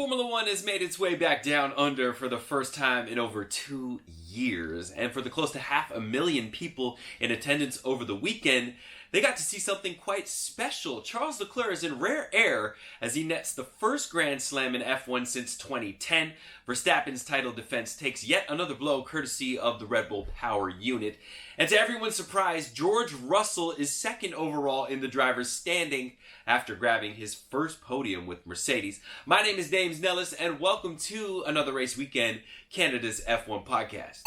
Formula One has made its way back down under for the first time in over 2 years. And for the close to 500,000 people in attendance over the weekend, they got to see something quite special. Charles Leclerc is in rare air as he nets the first Grand Slam in F1 since 2010. Verstappen's title defense takes yet another blow courtesy of the Red Bull power unit. And to everyone's surprise, George Russell is second overall in the driver's standing after grabbing his first podium with Mercedes. My name is James Nellis, and welcome to Another Race Weekend, Canada's F1 podcast.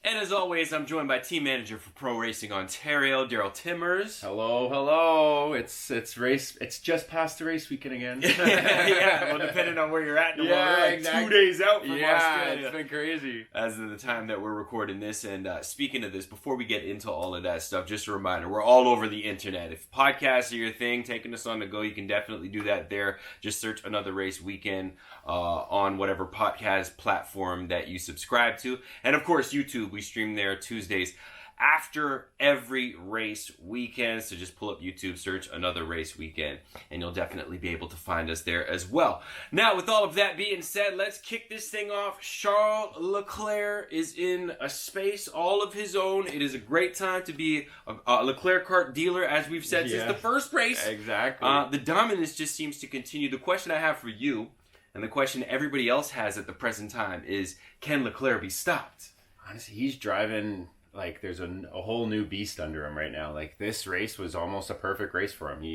And as always, I'm joined by team manager for Pro Racing Ontario, Daryl Timmers. Hello. It's race. It's just past the race weekend again. Yeah, well, depending on where you're at in the world, we're exactly. 2 days out from Australia. It's been crazy. As of the time that we're recording this, and speaking of this, before we get into all of that stuff, just a reminder, we're all over the internet. If podcasts are your thing, taking us on the go, you can definitely do that there. Just search Another Race Weekend on whatever podcast platform that you subscribe to. And of course, YouTube. We stream there Tuesdays after every race weekend. So just pull up YouTube, search Another Race Weekend, and you'll definitely be able to find us there as well. Now, with all of that being said, let's kick this thing off. Charles Leclerc is in a space all of his own. It is a great time to be a Leclerc kart dealer, as we've said since the first race. Exactly. The dominance just seems to continue. The question I have for you, and the question everybody else has at the present time, is can Leclerc be stopped? Honestly, he's driving like there's a whole new beast under him right now. Like, this race was almost a perfect race for him.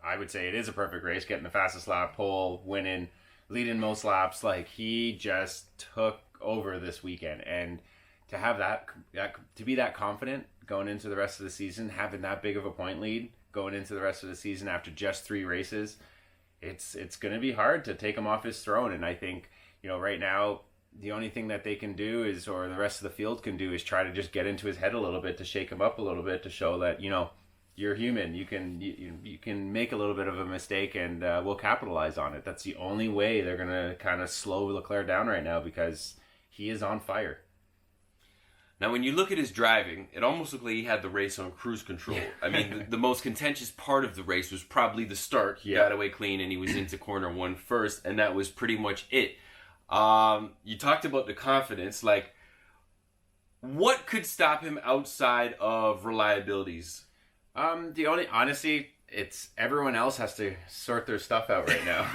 I would say it is a perfect race, getting the fastest lap, pole, winning, leading most laps. Like, he just took over this weekend. And to have that to be that confident going into the rest of the season, having that big of a point lead going into the rest of the season after just 3 races, it's going to be hard to take him off his throne. And I think, right now, the only thing that they can do is, or the rest of the field can do, is try to just get into his head a little bit, to shake him up a little bit, to show that, you're human. You can make a little bit of a mistake, and we'll capitalize on it. That's the only way they're going to kind of slow Leclerc down right now, because he is on fire. Now, when you look at his driving, it almost looked like he had the race on cruise control. I mean, the most contentious part of the race was probably the start. He got away clean, and he was into corner 1 first, and that was pretty much it. You talked about the confidence. Like, what could stop him outside of reliabilities? Honestly, it's everyone else has to sort their stuff out right now.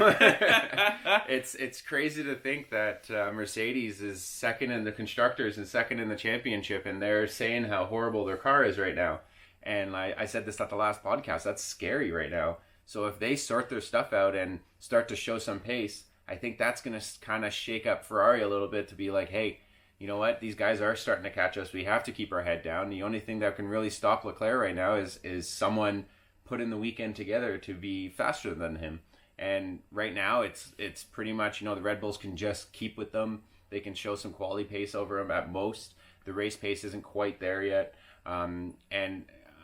It's crazy to think that Mercedes is second in the constructors and second in the championship, and they're saying how horrible their car is right now. And I said this at the last podcast. That's scary right now. So if they sort their stuff out and start to show some pace, I think that's going to kind of shake up Ferrari a little bit, to be like, hey, you know what? These guys are starting to catch us. We have to keep our head down. The only thing that can really stop Leclerc right now is someone putting the weekend together to be faster than him. And right now, it's pretty much, the Red Bulls can just keep with them. They can show some quality pace over them at most. The race pace isn't quite there yet. And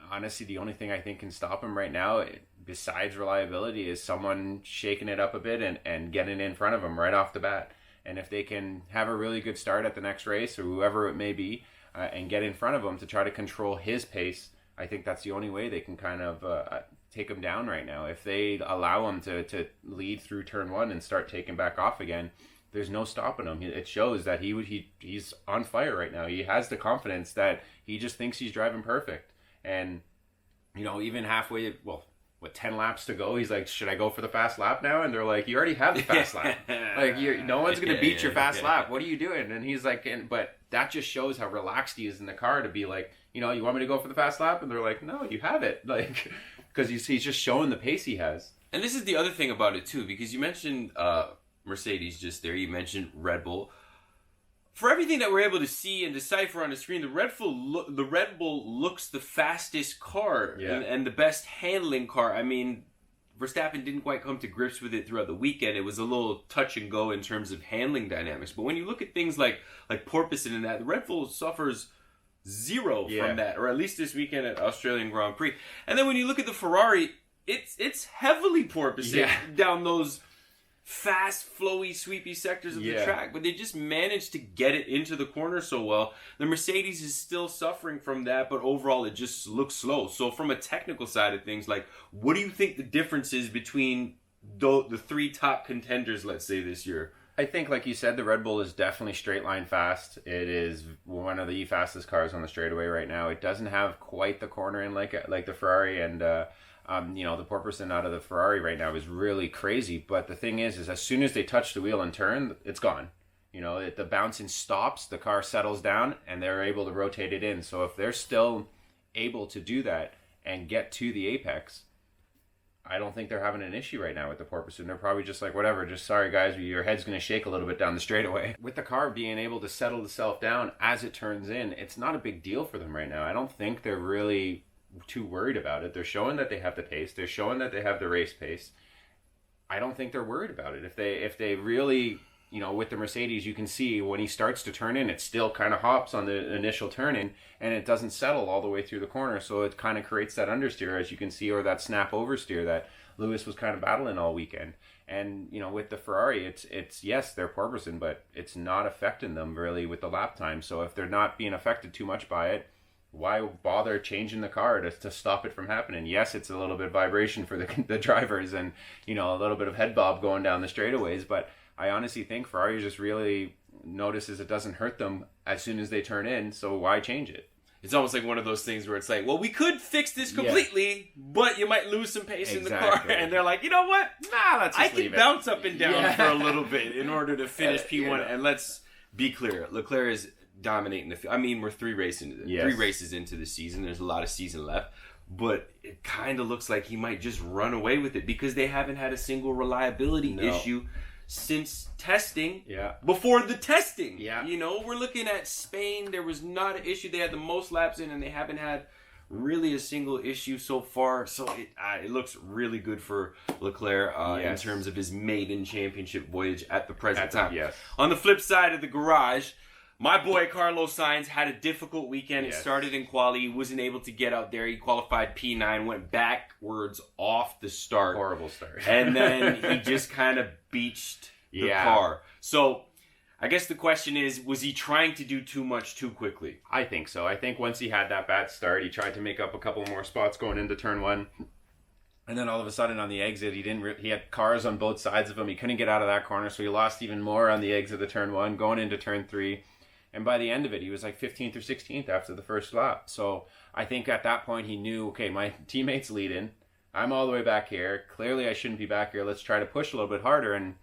honestly, the only thing I think can stop him right now, besides reliability, is someone shaking it up a bit and getting in front of him right off the bat. And if they can have a really good start at the next race, or whoever it may be, and get in front of him to try to control his pace, I think that's the only way they can kind of take him down right now. If they allow him to lead through turn 1 and start taking back off again, there's no stopping him. It shows that he's on fire right now. He has the confidence that he just thinks he's driving perfect. And, even halfway, 10 laps to go, he's like, should I go for the fast lap now? And they're like, you already have the fast lap. Like, no one's going to beat your fast lap. What are you doing? And he's like, but that just shows how relaxed he is in the car, to be like, you want me to go for the fast lap? And they're like, no, you have it. Like, because he's just showing the pace he has. And this is the other thing about it, too, because you mentioned Mercedes just there. You mentioned Red Bull. For everything that we're able to see and decipher on the screen, the Red Bull looks the fastest car and the best handling car. I mean, Verstappen didn't quite come to grips with it throughout the weekend. It was a little touch and go in terms of handling dynamics. But when you look at things like porpoising and that, the Red Bull suffers zero from that, or at least this weekend at Australian Grand Prix. And then when you look at the Ferrari, it's heavily porpoising down those fast, flowy, sweepy sectors of the track, but they just managed to get it into the corner so well. The Mercedes is still suffering from that, but overall it just looks slow. So from a technical side of things, like, what do you think the difference is between the three top contenders, let's say, this year? I think, like you said, the Red Bull is definitely straight line fast. It is one of the fastest cars on the straightaway right now. It doesn't have quite the cornering like the Ferrari, and the porpoising out of the Ferrari right now is really crazy. But the thing is as soon as they touch the wheel and turn, it's gone. The bouncing stops, the car settles down, and they're able to rotate it in. So if they're still able to do that and get to the apex, I don't think they're having an issue right now with the porpoising. They're probably just like, whatever, just sorry guys, your head's going to shake a little bit down the straightaway. With the car being able to settle itself down as it turns in, it's not a big deal for them right now. I don't think they're really too worried about it. They're showing that they have the pace. They're showing that they have the race pace. I don't think they're worried about it. If they really, with the Mercedes, you can see when he starts to turn in, it still kind of hops on the initial turn in, and it doesn't settle all the way through the corner. So it kind of creates that understeer, as you can see, or that snap oversteer that Lewis was kind of battling all weekend. And, with the Ferrari, it's yes, they're porpoising, but it's not affecting them really with the lap time. So if they're not being affected too much by it, why bother changing the car to stop it from happening? Yes, it's a little bit of vibration for the drivers and, a little bit of head bob going down the straightaways. But I honestly think Ferrari just really notices it doesn't hurt them as soon as they turn in. So why change it? It's almost like one of those things where it's like, well, we could fix this completely, but you might lose some pace in the car. And they're like, you know what? Let's just leave it. Bounce up and down for a little bit in order to finish P1. And let's be clear. Leclerc is dominating the field. I mean, we're 3 races into the season. There's a lot of season left, but it kind of looks like he might just run away with it because they haven't had a single reliability issue since testing. Before the testing. We're looking at Spain. There was not an issue. They had the most laps in, and they haven't had really a single issue so far. So it looks really good for Leclerc in terms of his maiden championship voyage at the present time. On the flip side of the garage, my boy Carlos Sainz had a difficult weekend. It started in quali. He wasn't able to get out there. He qualified P9, went backwards off the start. Horrible start. And then he just kind of beached the car. So I guess the question is, was he trying to do too much too quickly? I think so. I think once he had that bad start, he tried to make up a couple more spots going into turn 1. And then all of a sudden on the exit, he had cars on both sides of him. He couldn't get out of that corner, so he lost even more on the exit of turn 1, going into turn 3. And by the end of it, he was like 15th or 16th after the first lap. So I think at that point he knew, okay, my teammate's leading. I'm all the way back here. Clearly I shouldn't be back here. Let's try to push a little bit harder. And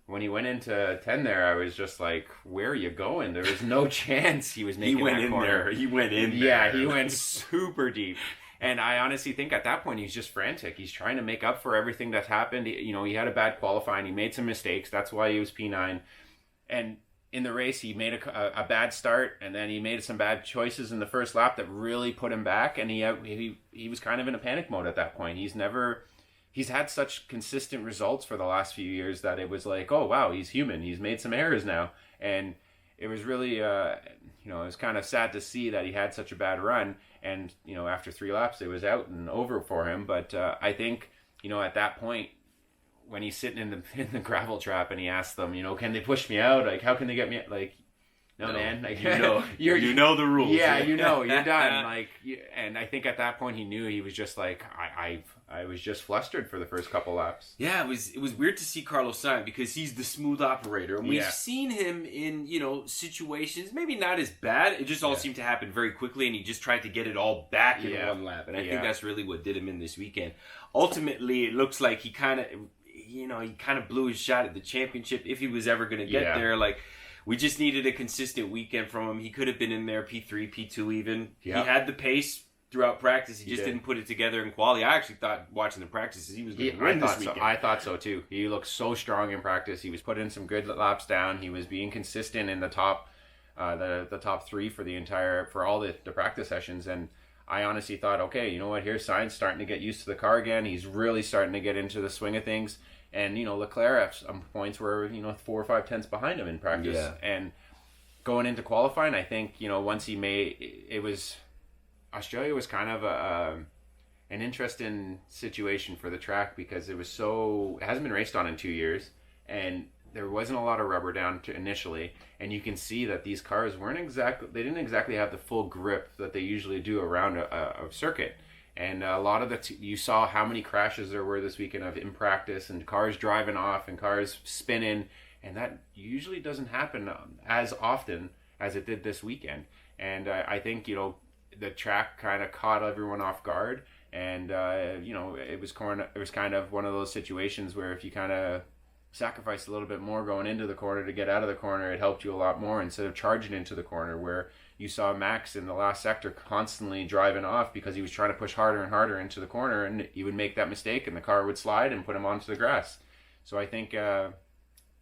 when he went into 10 there, I was just like, where are you going? There was no chance he was making that corner. He went in there. Yeah, he went super deep. And I honestly think at that point he's just frantic. He's trying to make up for everything that's happened. He had a bad qualifying. He made some mistakes. That's why he was P9. And in the race, he made a bad start, and then he made some bad choices in the first lap that really put him back, and he was kind of in a panic mode at that point. He's had such consistent results for the last few years that it was like, oh wow, he's human. He's made some errors now, and it was really it was kind of sad to see that he had such a bad run, and after 3 laps it was out and over for him. But I think at that point, when he's sitting in the gravel trap and he asks them, can they push me out? Like, how can they get me? Like, no man, like, you know the rules. Yeah, you're done. Like, and I think at that point he knew. He was just like, I was just flustered for the first couple laps. Yeah, it was weird to see Carlos Sainz because he's the smooth operator, and we've seen him in situations maybe not as bad. It just all seemed to happen very quickly, and he just tried to get it all back in one lap. And I think that's really what did him in this weekend. Ultimately, it looks like he kind of blew his shot at the championship if he was ever going to get there. Like, we just needed a consistent weekend from him. He could have been in there P3, P2 even. He had the pace throughout practice. He just didn't put it together in quali. I actually thought, watching the practices, he was going to win this weekend. I thought so too. He looked so strong in practice. He was putting some good laps down. He was being consistent in the top the top 3 for all the practice sessions. And I honestly thought, okay, you know what? Here's Sainz starting to get used to the car again. He's really starting to get into the swing of things. And, Leclerc at some points were, 4 or 5 tenths behind him in practice. Yeah. And going into qualifying, I think, once he Australia was kind of an interesting situation for the track because it hasn't been raced on in 2 years. and there wasn't a lot of rubber down to initially, and you can see that these cars they didn't exactly have the full grip that they usually do around a circuit. And a lot of you saw how many crashes there were this weekend in practice, and cars driving off and cars spinning, and that usually doesn't happen as often as it did this weekend. And I think, the track kind of caught everyone off guard, and it was kind of one of those situations where if you kind of sacrificed a little bit more going into the corner to get out of the corner, it helped you a lot more instead of charging into the corner, where you saw Max in the last sector constantly driving off because he was trying to push harder and harder into the corner, and he would make that mistake and the car would slide and put him onto the grass. So I think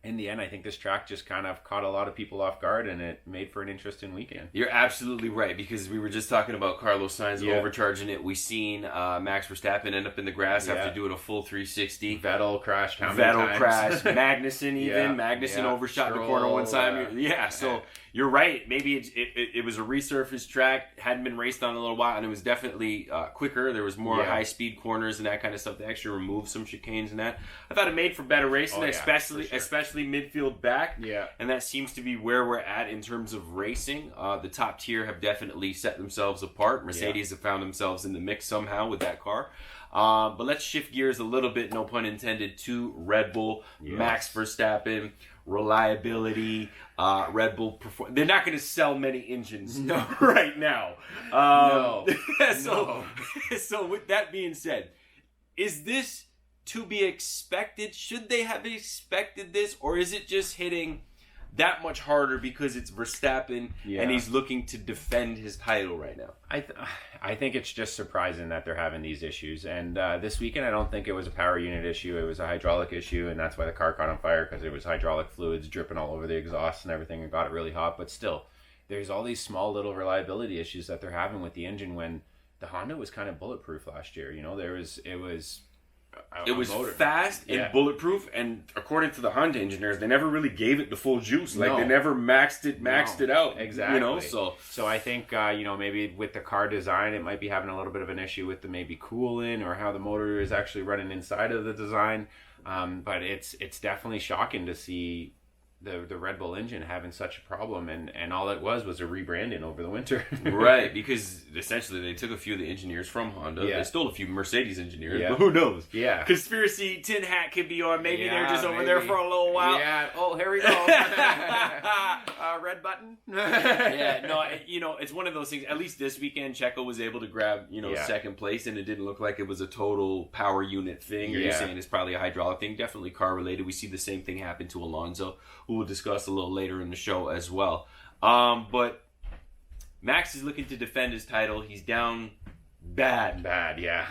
in the end, I think this track just kind of caught a lot of people off guard, and it made for an interesting weekend. You're absolutely right, because we were just talking about Carlos Sainz overcharging it. We seen Max Verstappen end up in the grass after doing a full 360. Vettel crashed how many times? Crashed. Magnussen even. Magnussen overshot the corner one time. So you're right. Maybe it was a resurfaced track, hadn't been raced on in a little while, and it was definitely quicker. There was more high-speed corners and that kind of stuff. They actually removed some chicanes and that. I thought it made for better racing, especially midfield back. Yeah. And that seems to be where we're at in terms of racing. The top tier have definitely set themselves apart. Mercedes have found themselves in the mix somehow with that car. But let's shift gears a little bit, no pun intended, to Red Bull. Max Verstappen, reliability, Red Bull perform. They're not going to sell many engines right now. So with that being said, is this to be expected? Should they have expected this, or is it just hitting that much harder because it's Verstappen and he's looking to defend his title right now? I think it's just surprising that they're having these issues. And this weekend, I don't think it was a power unit issue. It was a hydraulic issue, and that's why the car caught on fire, because it was hydraulic fluids dripping all over the exhaust and everything and got it really hot. But still, there's all these small little reliability issues that they're having with the engine when the Honda was kind of bulletproof last year. It was fast and bulletproof, and according to the Honda engineers, they never really gave it the full juice. They never maxed it out. Exactly. So I think maybe with the car design, it might be having a little bit of an issue with the maybe cooling or how the motor is actually running inside of the design. But it's definitely shocking to see the Red Bull engine having such a problem, and all it was a rebranding over the winter. Right, because essentially they took a few of the engineers from Honda. They stole a few Mercedes engineers, but who knows? Conspiracy tin hat could be on. Maybe they're just over there for a little while. Oh, here we go. Red button. It's one of those things. At least this weekend, Checo was able to grab second place, and it didn't look like it was a total power unit thing. Or you're saying it's probably a hydraulic thing? Definitely car related. We see the same thing happen to Alonso, who we'll discuss a little later in the show as well. But Max is looking to defend his title. He's down bad.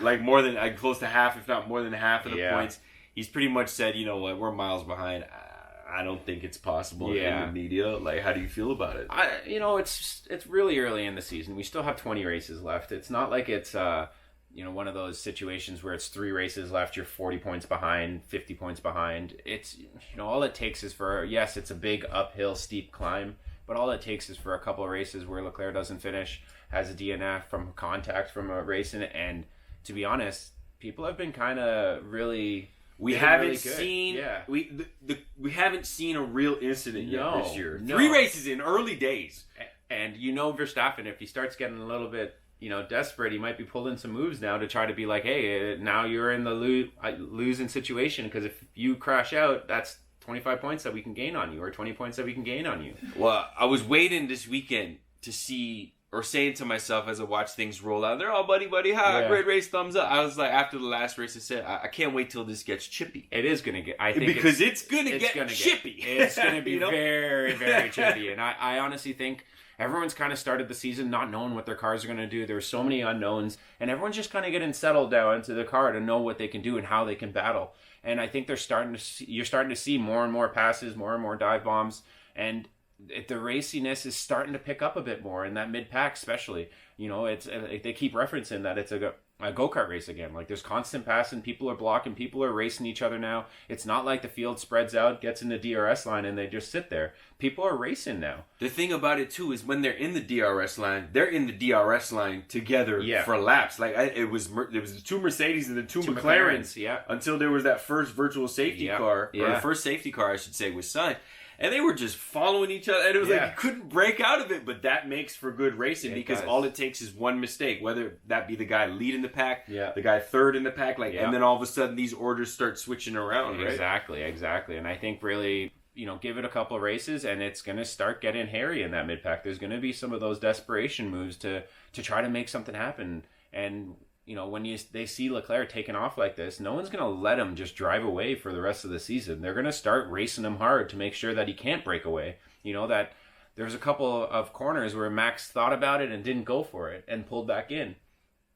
Like more than close to half, if not more than half of the points. He's pretty much said, you know what, we're miles behind. I don't think it's possible in the media. Like, how do you feel about it? It's really early in the season. We still have 20 races left. It's not like it's one of those situations where it's 3 races left, you're 40 points behind, 50 points behind. It's, all it takes is it's a big uphill, steep climb, but all it takes is for a couple of races where Leclerc doesn't finish, has a DNF from contact from a racing, and to be honest, people have been kind of really... We haven't seen we haven't seen a real incident yet this year. 3 races in early days. And Verstappen, if he starts getting a little bit desperate, he might be pulling some moves now to try to be like, hey, now you're in the losing situation, because if you crash out, that's 25 points that we can gain on you, or 20 points that we can gain on you. Well, I was waiting this weekend to see, or saying to myself as I watch things roll out, they're all buddy, great race, thumbs up. I was like, after the last race, I said, I can't wait till this gets chippy. It is going to get, I think, because it's going to get chippy. It's going to be very, very chippy. And I honestly think everyone's kind of started the season not knowing what their cars are going to do. There's so many unknowns, and everyone's just kind of getting settled down into the car to know what they can do and how they can battle. And I think you're starting to see more and more passes, more and more dive bombs, and the raciness is starting to pick up a bit more in that mid pack, especially. They keep referencing that it's a go-kart race again. Like, there's constant passing, people are blocking, people are racing each other now. It's not like the field spreads out, gets in the DRS line, and they just sit there. People are racing now. The thing about it too is when they're in the DRS line, they're in the DRS line together for laps. Like it was the two Mercedes and the two McLarens, until there was that first virtual safety car, or the first safety car, I should say, was signed. And they were just following each other. And it was like you couldn't break out of it. But that makes for good racing because all it takes is one mistake. Whether that be the guy leading the pack, the guy third in the pack. And then all of a sudden these orders start switching around, right? Exactly. And I think really, give it a couple of races and it's going to start getting hairy in that mid-pack. There's going to be some of those desperation moves to try to make something happen. And when they see Leclerc taking off like this, no one's going to let him just drive away for the rest of the season. They're going to start racing him hard to make sure that he can't break away. That there's a couple of corners where Max thought about it and didn't go for it and pulled back in.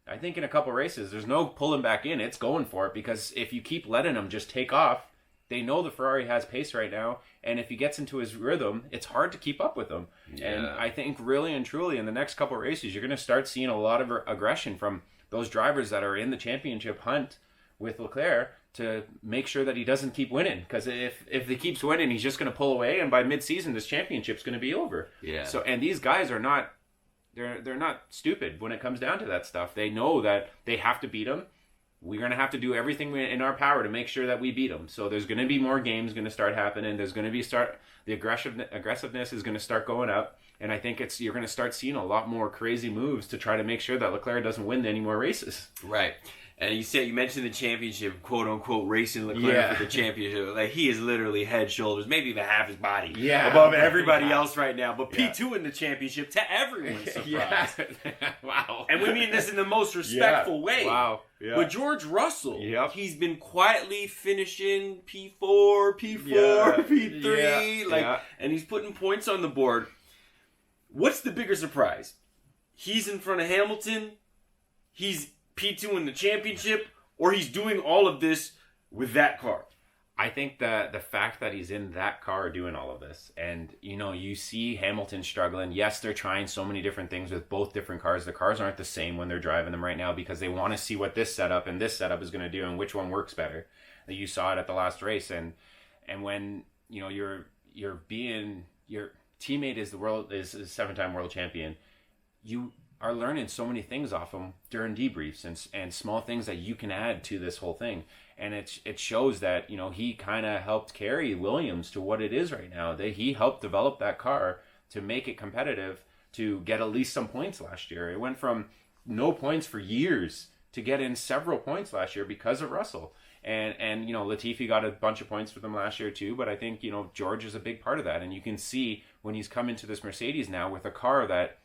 I think in a couple races, there's no pulling back in. It's going for it because if you keep letting him just take off, they know the Ferrari has pace right now. And if he gets into his rhythm, it's hard to keep up with him. Yeah. And I think really and truly in the next couple races, you're going to start seeing a lot of aggression from those drivers that are in the championship hunt with Leclerc to make sure that he doesn't keep winning. Because if he keeps winning, he's just going to pull away, and by mid-season, this championship's going to be over. Yeah. So, and these guys are not, they're not stupid when it comes down to that stuff. They know that they have to beat him. We're going to have to do everything in our power to make sure that we beat them. So there's going to be more games going to start happening. There's going to be the aggressiveness is going to start going up. And I think you're going to start seeing a lot more crazy moves to try to make sure that Leclerc doesn't win any more races. Right. And you mentioned the championship, quote unquote, racing Leclerc for the championship. Like, he is literally head, shoulders, maybe even half his body above everybody else right now. But P2 in the championship, to everyone's surprise. Wow. And we mean this in the most respectful way. Wow. Yeah. But George Russell, he's been quietly finishing P4, P3, and he's putting points on the board. What's the bigger surprise? He's in front of Hamilton. He's P2 in the championship, or he's doing all of this with that car. I think that the fact that he's in that car doing all of this, and you see Hamilton struggling. Yes, they're trying so many different things with both different cars. The cars aren't the same when they're driving them right now because they want to see what this setup and this setup is going to do and which one works better. You saw it at the last race, and when your teammate is a 7-time world champion, you are learning so many things off him during debriefs and small things that you can add to this whole thing. And it shows that, he kind of helped carry Williams to what it is right now. He helped develop that car to make it competitive, to get at least some points last year. It went from no points for years to get in several points last year because of Russell. And Latifi got a bunch of points for them last year too, but I think, George is a big part of that. And you can see when he's come into this Mercedes now with a car that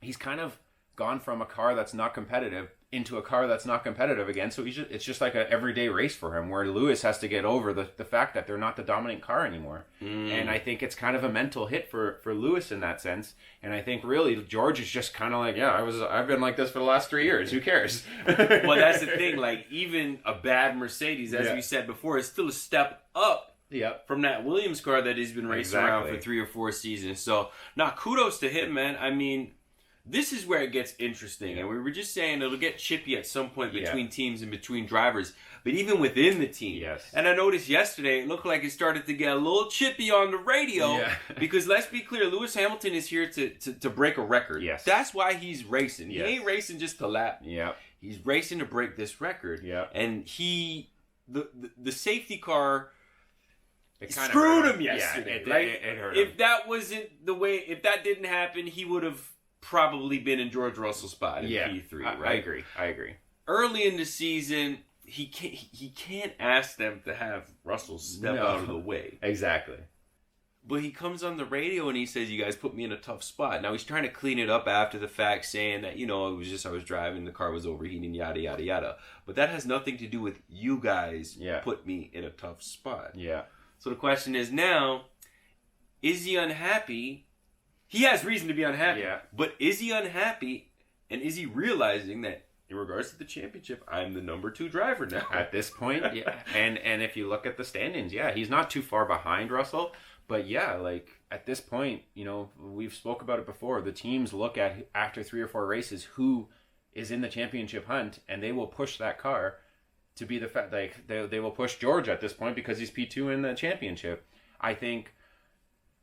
he's kind of gone from a car that's not competitive into a car that's not competitive again. So it's just like an everyday race for him, where Lewis has to get over the fact that they're not the dominant car anymore. And I think it's kind of a mental hit for Lewis in that sense. And I think really George is just kind of like, I've been like this for the last 3 years. Who cares? Well, that's the thing. Like, even a bad Mercedes, as we said before, is still a step up from that Williams car that he's been racing around for 3 or 4 seasons. So, kudos to him, man. I mean, this is where it gets interesting. And we were just saying it'll get chippy at some point between teams and between drivers. But even within the team. And I noticed yesterday it looked like it started to get a little chippy on the radio. Because let's be clear, Lewis Hamilton is here to break a record. That's why he's racing. He ain't racing just to lap. He's racing to break this record. And the safety car screwed him yesterday. It hurt him. If that wasn't the way, if that didn't happen, he would have probably been in George Russell's spot in P3, right? I agree. Early in the season, he can't ask them to have Russell step out of the way. Exactly. But he comes on the radio and he says, "You guys put me in a tough spot." Now he's trying to clean it up after the fact, saying that, it was just I was driving, the car was overheating, yada yada yada. But that has nothing to do with you guys put me in a tough spot. So the question is now, is he unhappy? He has reason to be unhappy. But is he unhappy? And is he realizing that in regards to the championship, I'm the number 2 driver now? At this point, And if you look at the standings, he's not too far behind Russell. But at this point, we've spoke about it before. The teams look at, after 3 or 4 races, who is in the championship hunt, and they will push that car to be they will push George at this point because he's P2 in the championship. I think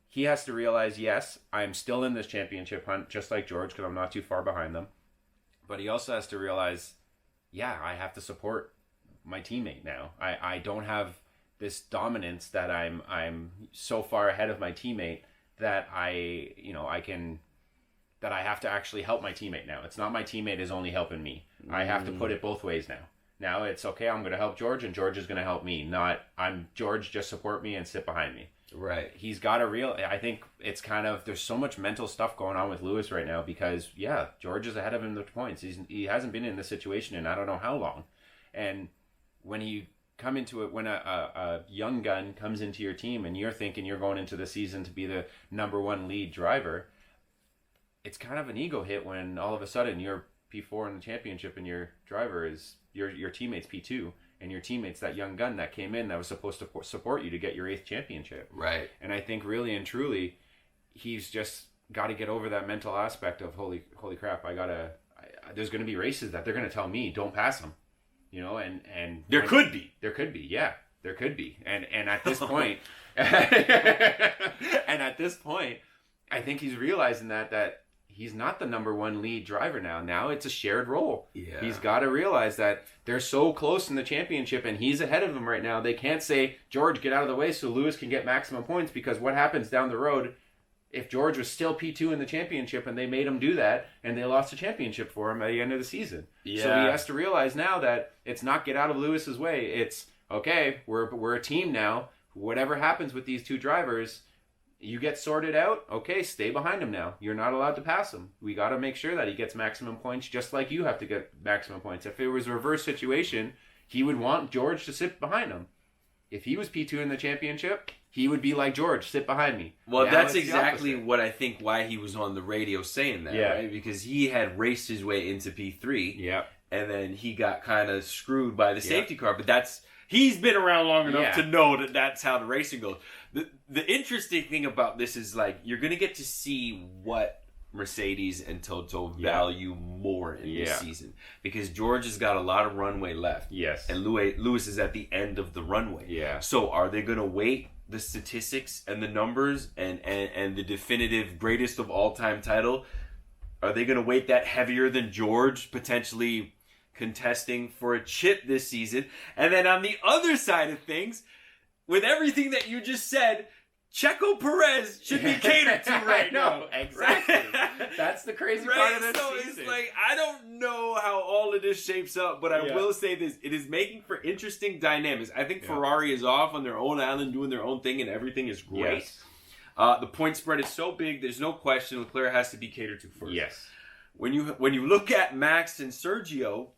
he has to realize, yes, I'm still in this championship hunt, just like George, because I'm not too far behind them. But he also has to realize, yeah, I have to support my teammate now. I don't have this dominance that I'm so far ahead of my teammate that I have to actually help my teammate now. It's not my teammate is only helping me. I have to put it both ways now. Now it's okay, I'm going to help George, and George is going to help me. Not, George, just support me and sit behind me. Right. He's got I think it's kind of, there's so much mental stuff going on with Lewis right now because, yeah, George is ahead of him in the points. He hasn't been in this situation in I don't know how long. And when you come into it, when a young gun comes into your team and you're thinking you're going into the season to be the number one lead driver, it's kind of an ego hit when all of a sudden you're P4 in the championship and your driver is your teammate's P2 and your teammate's that young gun that came in that was supposed to support you to get your 8th championship. Right. And I think really and truly he's just got to get over that mental aspect of holy crap, there's going to be races that they're going to tell me don't pass them. You know, and there could be, yeah, there could be, and at this point, I think he's realizing that he's not the number one lead driver now. Now it's a shared role. Yeah, he's got to realize that they're so close in the championship, and he's ahead of them right now. They can't say, George, get out of the way so Lewis can get maximum points, because what happens down the road? If George was still P2 in the championship and they made him do that and they lost the championship for him at the end of the season. Yeah. So he has to realize now that it's not get out of Lewis's way. It's, okay, we're a team now. Whatever happens with these two drivers, you get sorted out. Okay, stay behind him now. You're not allowed to pass him. We got to make sure that he gets maximum points just like you have to get maximum points. If it was a reverse situation, he would want George to sit behind him. If he was P2 in the championship, he would be like, George, sit behind me. Well, now that's exactly what I think why he was on the radio saying that, right? Because he had raced his way into P3, and then he got kind of screwed by the safety car. But he's been around long enough to know that that's how the racing goes. The interesting thing about this is, like, you're going to get to see what Mercedes and Toto value more in this season, because George has got a lot of runway left. Yes. And Lewis is at the end of the runway. Yeah. So are they going to weight the statistics and the numbers and the definitive greatest of all time title? Are they going to weight that heavier than George potentially contesting for a chip this season? And then on the other side of things, with everything that you just said, Checo Perez should be catered to right now. Exactly. That's the crazy part of this season. It's like, I don't know how all of this shapes up, but I will say this. It is making for interesting dynamics. I think Ferrari is off on their own island doing their own thing, and everything is great. Yes. The point spread is so big, there's no question Leclerc has to be catered to first. Yes. When you look at Max and Sergio,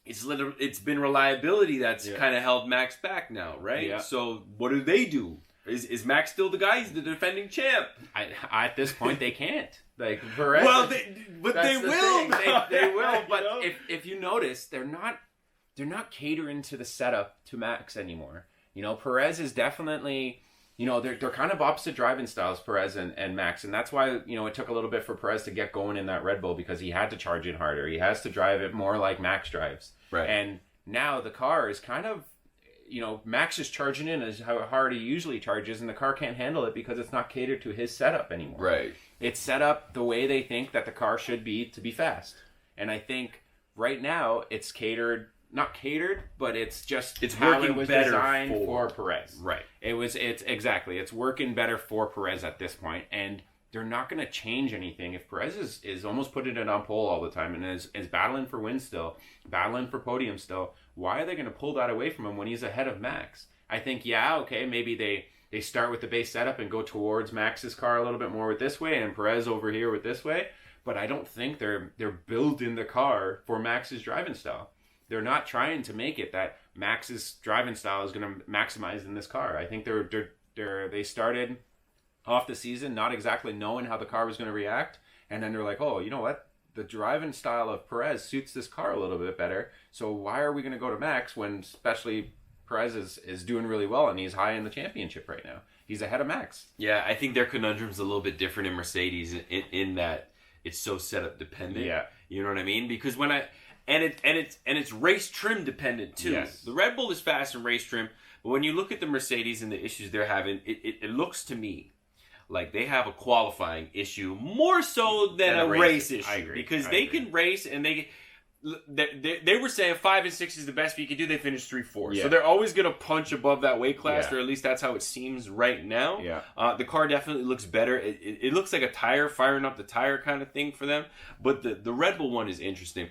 it's been reliability that's kind of held Max back now, right? Yeah. So what do they do? Is Max still the guy? He's the defending champ. At this point, they can't. Like Perez. Well, they will. They will. But if you notice, they're not catering to the setup to Max anymore. You know, Perez is definitely. You know, they're kind of opposite driving styles, Perez and Max, and that's why it took a little bit for Perez to get going in that Red Bull, because he had to charge in harder. He has to drive it more like Max drives. Right. And now the car is kind of. Max is charging in as how hard he usually charges, and the car can't handle it because it's not catered to his setup anymore. Right. It's set up the way they think that the car should be to be fast. And I think right now it's not catered, but it's how working it was better designed for Perez. Right. It's working better for Perez at this point, and they're not going to change anything. If Perez is almost putting it on pole all the time and is battling for wins still, battling for podium still, why are they going to pull that away from him when he's ahead of Max? I think, maybe they start with the base setup and go towards Max's car a little bit more with this way and Perez over here with this way, but I don't think they're building the car for Max's driving style. They're not trying to make it that Max's driving style is going to maximize in this car. I think they started off the season not exactly knowing how the car was going to react, and then they're like, oh, you know what? The driving style of Perez suits this car a little bit better, so why are we going to go to Max when especially Perez is doing really well and he's high in the championship right now? He's ahead of Max. Yeah, I think their conundrum's a little bit different in Mercedes in that it's so setup dependent. Yeah. You know what I mean? Because it's race trim dependent too. Yes. The Red Bull is fast and race trim, but when you look at the Mercedes and the issues they're having, it looks to me like they have a qualifying issue more so than a race issue. I agree. Because they can race and they were saying 5 and 6 is the best you can do. They finished 3, 4. Yeah. So they're always going to punch above that weight class, Yeah. or at least that's how it seems right now. Yeah. The car definitely looks better. It looks like a tire, firing up the tire kind of thing for them. But the Red Bull one is interesting.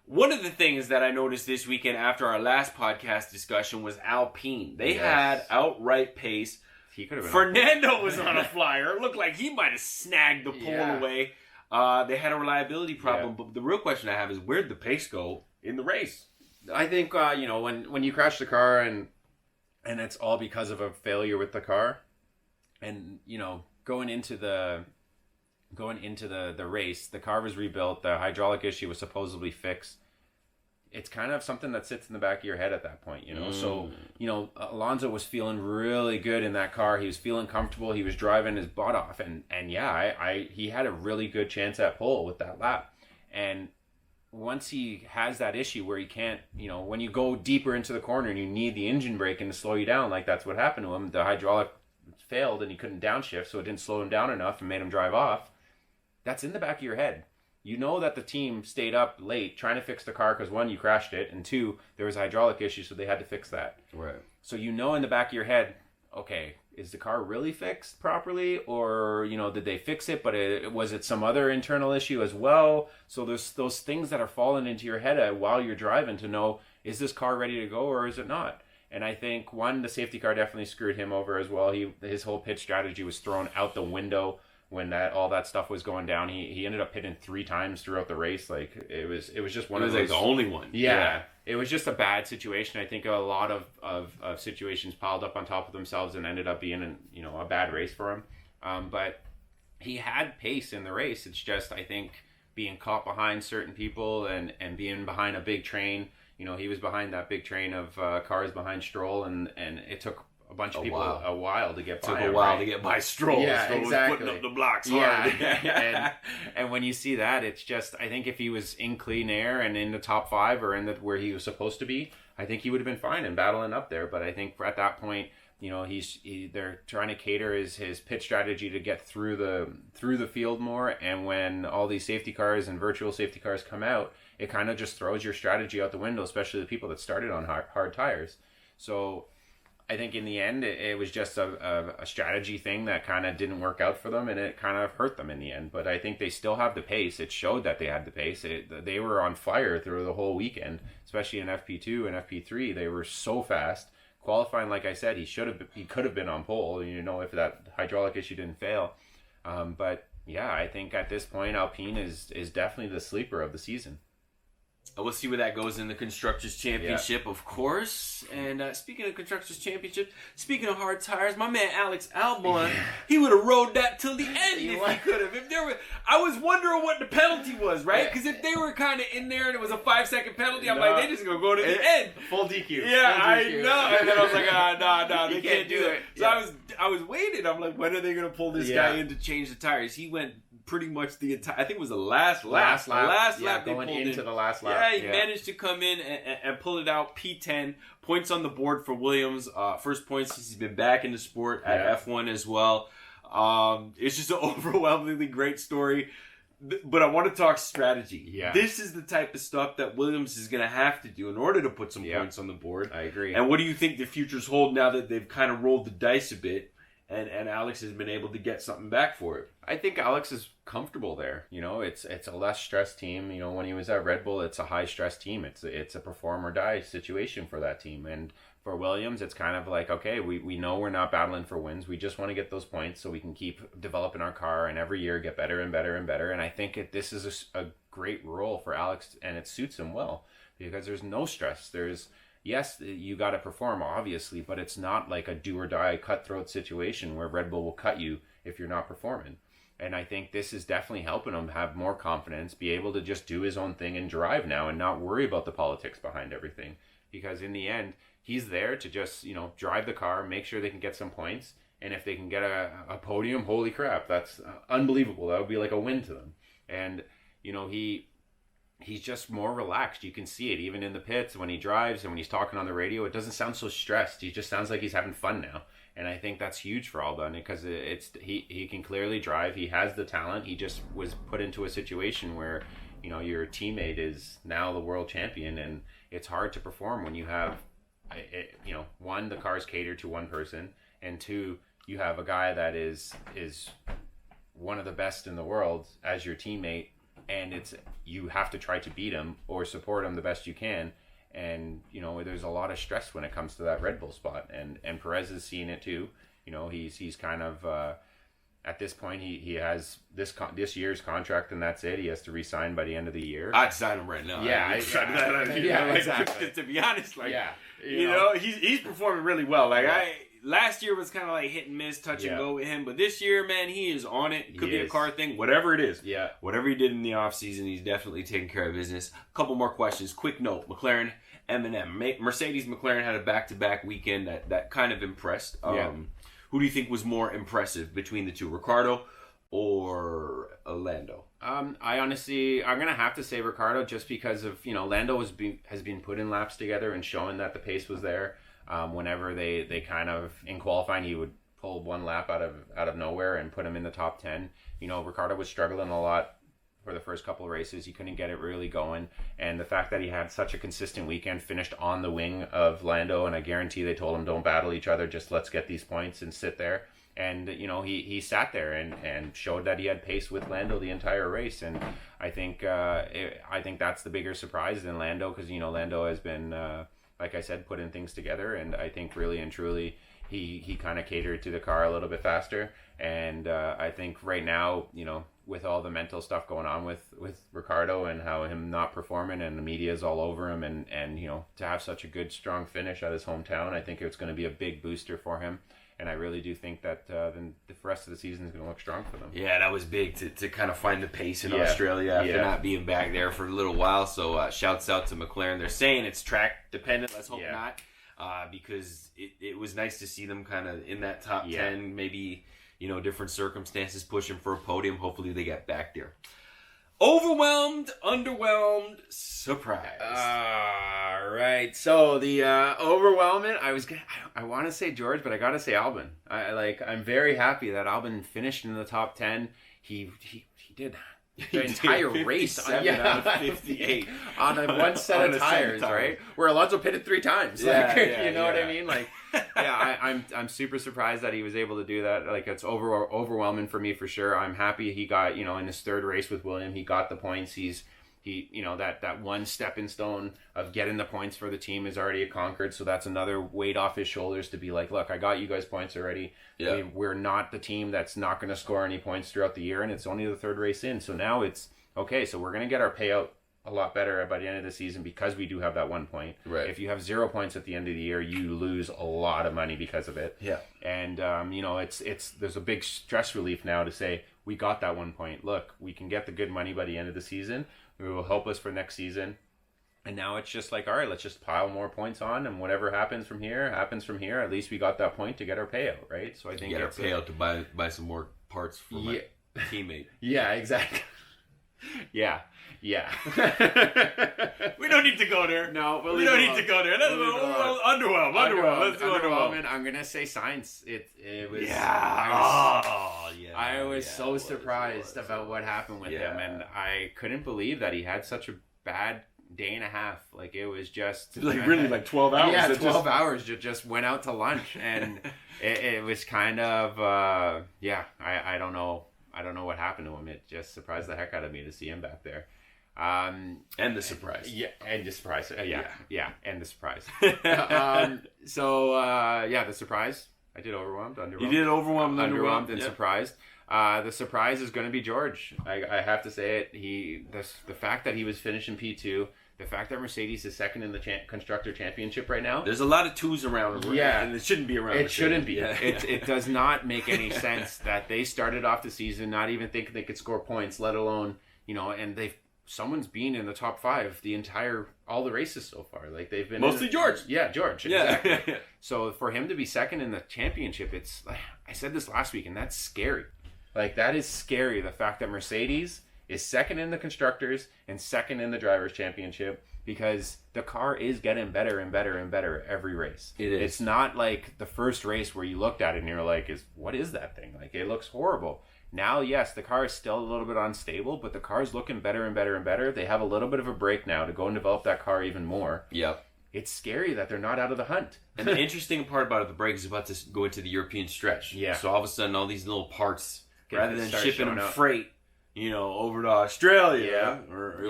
One of the things that I noticed this weekend after our last podcast discussion was Alpine. They had outright pace. He could have been Fernando was on a flyer. It looked like he might have snagged the pole away. They had a reliability problem, but the real question I have is where'd the pace go in the race? I think when you crash the car and it's all because of a failure with the car, and going into the race, the car was rebuilt, the hydraulic issue was supposedly fixed. It's kind of something that sits in the back of your head at that point, So, Alonso was feeling really good in that car. He was feeling comfortable. He was driving his butt off. And he had a really good chance at pole with that lap. And once he has that issue where he can't, when you go deeper into the corner and you need the engine braking to slow you down, like that's what happened to him. The hydraulic failed and he couldn't downshift, so it didn't slow him down enough and made him drive off. That's in the back of your head. You know that the team stayed up late trying to fix the car because 1, you crashed it, and 2, there was a hydraulic issue, so they had to fix that. Right. So in the back of your head, okay, is the car really fixed properly, or did they fix it, but was it some other internal issue as well? So there's those things that are falling into your head while you're driving to know, is this car ready to go or is it not? And I think the safety car definitely screwed him over as well. His whole pit strategy was thrown out the window. When all that stuff was going down, he ended up pitting 3 times throughout the race. Like it was just one of those. Like the only one. Yeah, it was just a bad situation. I think a lot of situations piled up on top of themselves and ended up being a bad race for him. But he had pace in the race. It's just I think being caught behind certain people and being behind a big train. He was behind that big train of cars behind Stroll, and it took a bunch of people a while to get by. Took a while to get by Stroll. Yeah, Stroll exactly. was putting up the blocks hard. Yeah. and when you see that, it's just, I think if he was in clean air and in the top 5 or where he was supposed to be, I think he would have been fine and battling up there. But I think at that point, they're trying to cater his pit strategy to get through the field more. And when all these safety cars and virtual safety cars come out, it kind of just throws your strategy out the window, especially the people that started on hard tires. So I think in the end, it was just a strategy thing that kind of didn't work out for them, and it kind of hurt them in the end. But I think they still have the pace. It showed that they had the pace. They were on fire through the whole weekend, especially in FP2 and FP3. They were so fast. Qualifying, like I said, he could have been on pole, if that hydraulic issue didn't fail. But yeah, I think at this point, Alpine is definitely the sleeper of the season. We'll see where that goes in the Constructors' Championship, of course. And speaking of Constructors' Championship, speaking of hard tires, my man Alex Albon, he would have rode that till the end if he could have. I was wondering what the penalty was, right? Because if they were kind of in there and it was a 5-second penalty, I'm like, they just gonna go to the end. Full DQ. Yeah, full DQ. I know. And then I was like, no, they You can't do it. So Yeah. I was waiting. I'm like, when are they gonna pull this guy in to change the tires? He went pretty much the entire, I think it was the last lap. Last lap they going pulled into in. the last lap. Yeah, he managed to come in and pull it out. P10 points on the board for Williams. First points since he's been back in the sport at F1 as well. It's just an overwhelmingly great story. But I want to talk strategy. Yeah. This is the type of stuff that Williams is going to have to do in order to put some points on the board. I agree. And what do you think the futures hold now that they've kind of rolled the dice a bit and Alex has been able to get something back for it? I think Alex is comfortable there. It's a less stressed team. When he was at Red Bull, it's a high stress team. It's a perform or die situation for that team. And for Williams, it's kind of like, okay, we know we're not battling for wins. We just want to get those points so we can keep developing our car and every year get better and better and better. And I think this is a great role for Alex, and it suits him well because there's no stress. Yes, you got to perform, obviously, but it's not like a do or die cutthroat situation where Red Bull will cut you if you're not performing. And I think this is definitely helping him have more confidence, be able to just do his own thing and drive now and not worry about the politics behind everything. Because in the end, he's there to just, drive the car, make sure they can get some points. And if they can get a podium, holy crap, that's unbelievable. That would be like a win to them. And, he's just more relaxed. You can see it even in the pits when he drives and when he's talking on the radio. It doesn't sound so stressed. He just sounds like he's having fun now. And I think that's huge for Albon because he can clearly drive. He has the talent. He just was put into a situation where, your teammate is now the world champion, and it's hard to perform when you have, one, the car's catered to one person, and two, you have a guy that is one of the best in the world as your teammate, and you have to try to beat him or support him the best you can. And there's a lot of stress when it comes to that Red Bull spot, and Perez is seeing it too. He's kind of at this point he has this year's contract, and that's it. He has to re-sign by the end of the year. I'd sign him right now. Yeah, exactly. To be honest, he's performing really well. Last year was kind of like hit and miss, touch and go with him. But this year, man, he is on it. It could be a car thing, whatever it is. Yeah. Whatever he did in the offseason, he's definitely taking care of business. A couple more questions. Quick note, McLaren, M&M. Mercedes McLaren had a back-to-back weekend that kind of impressed. Who do you think was more impressive between the two, Ricciardo or Lando? I'm going to have to say Ricciardo just because of, Lando has been put in laps together and showing that the pace was there. Whenever they kind of, in qualifying, he would pull one lap out of nowhere and put him in the top 10. Ricciardo was struggling a lot for the first couple of races. He couldn't get it really going. And the fact that he had such a consistent weekend, finished on the wing of Lando, and I guarantee they told him, don't battle each other, just let's get these points and sit there. And, he sat there and showed that he had pace with Lando the entire race. And I think that's the bigger surprise than Lando, because, Lando has been... like I said, putting things together, and I think really and truly he kind of catered to the car a little bit faster. And I think right now, with all the mental stuff going on with Ricciardo and how him not performing and the media is all over him, and to have such a good, strong finish at his hometown, I think it's going to be a big booster for him. And I really do think that then the rest of the season is going to look strong for them. Yeah, that was big to kind of find the pace in Australia after not being back there for a little while. So shouts out to McLaren. They're saying it's track dependent. Let's hope not, because it was nice to see them kind of in that top 10, maybe, different circumstances pushing for a podium. Hopefully they get back there. Overwhelmed, underwhelmed, surprised. All right. So the overwhelming, I want to say George, but I got to say Albon. I'm very happy that Albon finished in the top 10. He did the entire race out of 58 on one set of tires, right? Where Alonso pitted 3 times. What I mean? I'm super surprised that he was able to do that. It's overwhelming for me for sure. I'm happy he got, in his third race with William, he got the points. That one stepping stone of getting the points for the team is already conquered. So that's another weight off his shoulders to be like, look, I got you guys points already. Yeah. We're not the team that's not going to score any points throughout the year, and it's only the third race in. So now it's okay. So we're going to get our payout a lot better by the end of the season because we do have that 1 point. Right. If you have 0 points at the end of the year, you lose a lot of money because of it. Yeah. And there's a big stress relief now to say we got that 1 point. Look, we can get the good money by the end of the season. It will help us for next season. And now it's just like, all right, let's just pile more points on, and whatever happens from here. At least we got that point to get our payout, right? So I think get our payout to buy some more parts for my teammate. Yeah, exactly. Yeah. We don't need to go there. No, we don't need to go there. Underwhelmed. Let's do underwhelming. I'm gonna say Sainz. It was. Yeah. I was so surprised about what happened with him, and I couldn't believe that he had such a bad day and a half. It was just really 12 hours. Yeah, 12 hours. Just went out to lunch, and it was kind of I don't know. I don't know what happened to him. It just surprised the heck out of me to see him back there. And the surprise. Yeah, and the surprise. And the surprise. The surprise. I did overwhelmed, underwhelmed. You did overwhelmed, underwhelmed, and surprised. The surprise is going to be George. I have to say it. The fact that he was finishing P2, the fact that Mercedes is second in the Constructor Championship right now. There's a lot of twos around. Yeah. And it shouldn't be around. It shouldn't be. It does not make any sense that they started off the season not even thinking they could score points, let alone, and someone's been in the top 5 all the races so far. They've been mostly George. Yeah, George. Exactly. Yeah. So for him to be second in the championship, I said this last week, and that's scary. That is scary. The fact that Mercedes is second in the Constructors and second in the Drivers' Championship, because the car is getting better and better and better every race. It is. It's not like the first race where you looked at it and you're like, what is that thing? Like, it looks horrible. Now, yes, the car is still a little bit unstable, but the car is looking better and better and better. They have a little bit of a break now to go and develop that car even more. Yep. It's scary that they're not out of the hunt. And the interesting part about it, the break is about to go into the European stretch. Yeah. So all of a sudden, all these little parts, rather than start shipping them showing up. freight, over to Australia, Yeah. or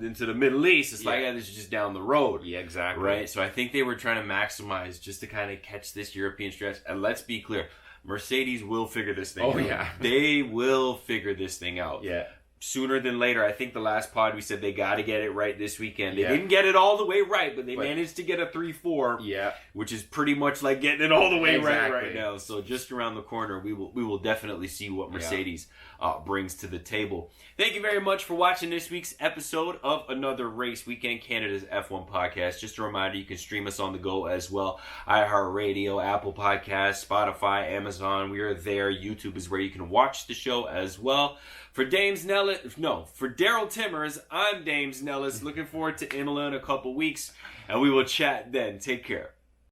into the Middle East, it's like, this is just down the road. Yeah, exactly. Right? So I think they were trying to maximize just to kind of catch this European stretch. And let's be clear, Mercedes will figure this thing out. Oh, yeah. They will figure this thing out. Yeah. Sooner than later. I think the last pod we said they got to get it right this weekend. They Yeah. didn't get it all the way right, but they managed to get a 3-4. Yeah. Which is pretty much like getting it all the way Exactly. right now. So just around the corner, we will definitely see what Mercedes brings to the table. Thank you very much for watching this week's episode of Another Race Weekend, Canada's F1 podcast. Just a reminder, you can stream us on the go as well. iHeartRadio, Apple Podcasts, Spotify, Amazon. We are there. YouTube is where you can watch the show as well. For Daryl Timmers, I'm Dames Nellis. Looking forward to Imola in a couple weeks, and we will chat then. Take care.